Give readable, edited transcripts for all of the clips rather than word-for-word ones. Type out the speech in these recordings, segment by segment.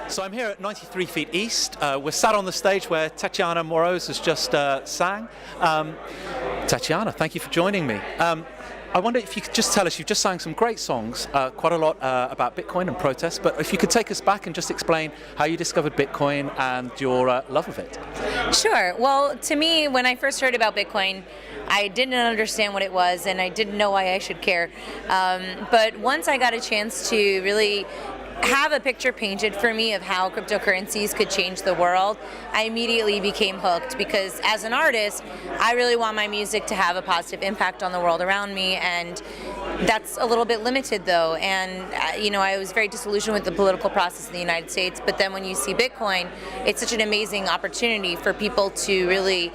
So I'm here at 93 Feet East. We're sat on the stage where Tatiana Moroz has just sang. Tatiana, thank you for joining me. I wonder if you could just tell us, you've just sang some great songs, quite a lot about Bitcoin and protests, but if you could take us back and just explain how you discovered Bitcoin and your love of it. Sure. Well, to me, when I first heard about Bitcoin, I didn't understand what it was and I didn't know why I should care. But once I got a chance to really have a picture painted for me of how cryptocurrencies could change the world, I immediately became hooked, because as an artist, I really want my music to have a positive impact on the world around me, and that's a little bit limited though. And I was very disillusioned with the political process in the United States, but then when you see Bitcoin, it's such an amazing opportunity for people to really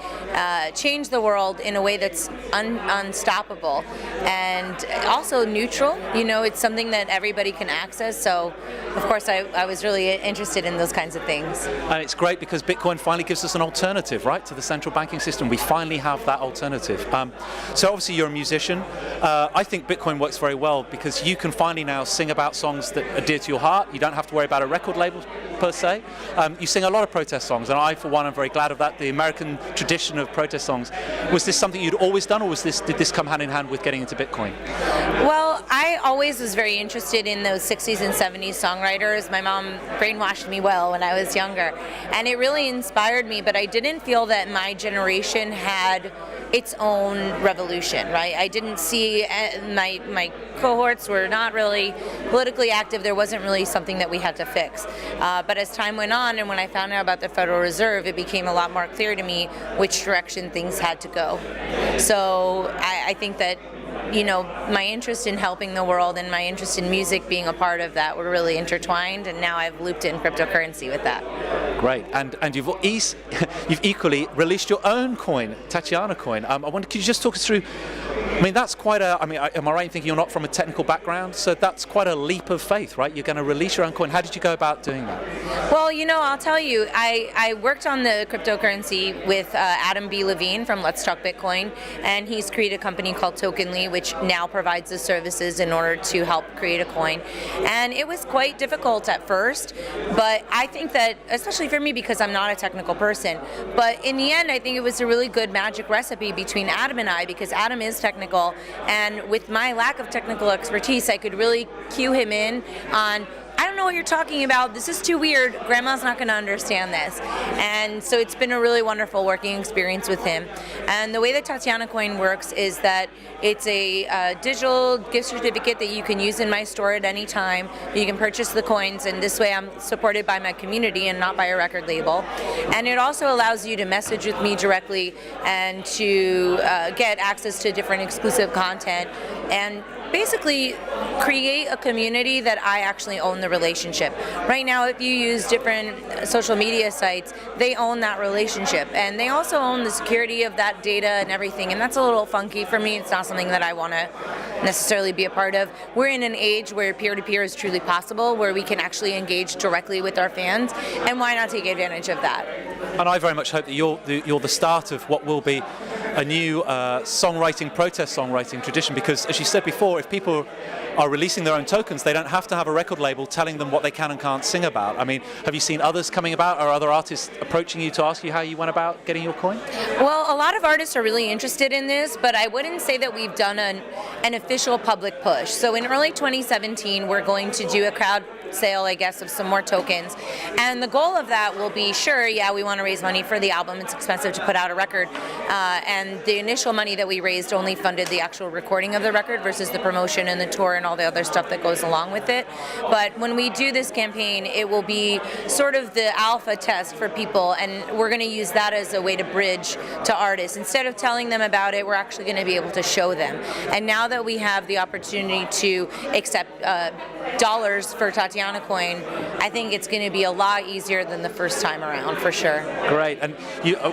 change the world in a way that's unstoppable and also neutral. It's something that everybody can access, so of course I was really interested in those kinds of things. And it's great because Bitcoin finally gives us an alternative, right, to the central banking system. We finally have that alternative. So obviously you're a musician. I think Bitcoin works very well because you can finally now sing about songs that are dear to your heart. You don't have to worry about a record label per se. You sing a lot of protest songs, and I, for one, am very glad of that. The American tradition of protest songs. Was this something you'd always done, or did this come hand in hand with getting into Bitcoin? Well, I always was very interested in those 60s and 70s songwriters. My mom brainwashed me well when I was younger, and it really inspired me, but I didn't feel that my generation had its own revolution, right? I didn't see, my cohorts were not really politically active. There wasn't really something that we had to fix. But as time went on, and when I found out about the Federal Reserve, it became a lot more clear to me which direction things had to go. So I think that my interest in helping the world and my interest in music being a part of that were really intertwined, and now I've looped in cryptocurrency with that. Great, and you've equally released your own coin, Tatiana coin. I wonder, could you just talk us through? That's quite a. Am I right in thinking you're not from a technical background? So that's quite a leap of faith, right? You're going to release your own coin. How did you go about doing that? Well, I'll tell you, I worked on the cryptocurrency with Adam B. Levine from Let's Talk Bitcoin, and he's created a company called Tokenly, which now provides the services in order to help create a coin. And it was quite difficult at first, but I think that, especially for me, because I'm not a technical person, but in the end, I think it was a really good magic recipe between Adam and I, because Adam is technical, and with my lack of technical expertise, I could really cue him in on, I don't know what you're talking about, this is too weird, Grandma's not going to understand this. And so it's been a really wonderful working experience with him. And the way that Tatiana Coin works is that it's a digital gift certificate that you can use in my store at any time. You can purchase the coins, and this way I'm supported by my community and not by a record label. And it also allows you to message with me directly and to get access to different exclusive content and basically create a community that I actually own the relationship. Right now, if you use different social media sites, they own that relationship, and they also own the security of that data and everything, and that's a little funky for me. It's not something that I want to necessarily be a part of. We're in an age where peer-to-peer is truly possible, where we can actually engage directly with our fans, and why not take advantage of that? And I very much hope that you're the start of what will be a new protest songwriting tradition, because as you said before, if people are releasing their own tokens, they don't have to have a record label telling them what they can and can't sing about. Have you seen others coming about, or other artists approaching you to ask you how you went about getting your coin? Well, a lot of artists are really interested in this, but I wouldn't say that we've done an official public push. So in early 2017, we're going to do a crowd sale, I guess, of some more tokens. And the goal of that will be, we want to raise money for the album. It's expensive to put out a record. And the initial money that we raised only funded the actual recording of the record versus the promotion and the tour and all the other stuff that goes along with it. But when we do this campaign, it will be sort of the alpha test for people, and we're going to use that as a way to bridge to artists. Instead of telling them about it, we're actually going to be able to show them. And now that we have the opportunity to accept dollars for Tatiana Coin, I think it's going to be a lot easier than the first time around, for sure. Great, and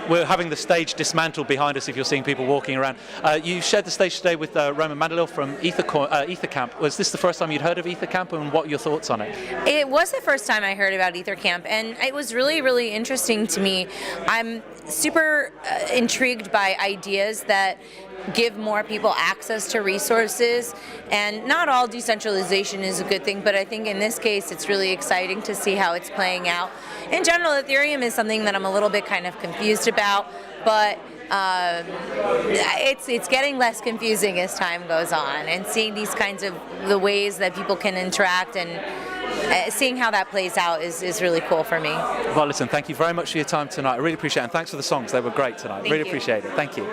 we're having the stage dismantled behind us if you're seeing people walking around. You shared the stage today with Roman Mandalil from HackerGold. Was this the first time you'd heard of HackerGold, and what are your thoughts on it? It was the first time I heard about HackerGold, and it was really, really interesting to me. I'm super intrigued by ideas that give more people access to resources. And not all decentralization is a good thing, but I think in this case it's really exciting to see how it's playing out. In general, Ethereum is something that I'm a little bit kind of confused about, but it's getting less confusing as time goes on, and seeing these kinds of the ways that people can interact and seeing how that plays out is really cool for me. Well, listen, thank you very much for your time tonight. I really appreciate it, and thanks for the songs. They were great tonight. Really appreciate it. Thank you.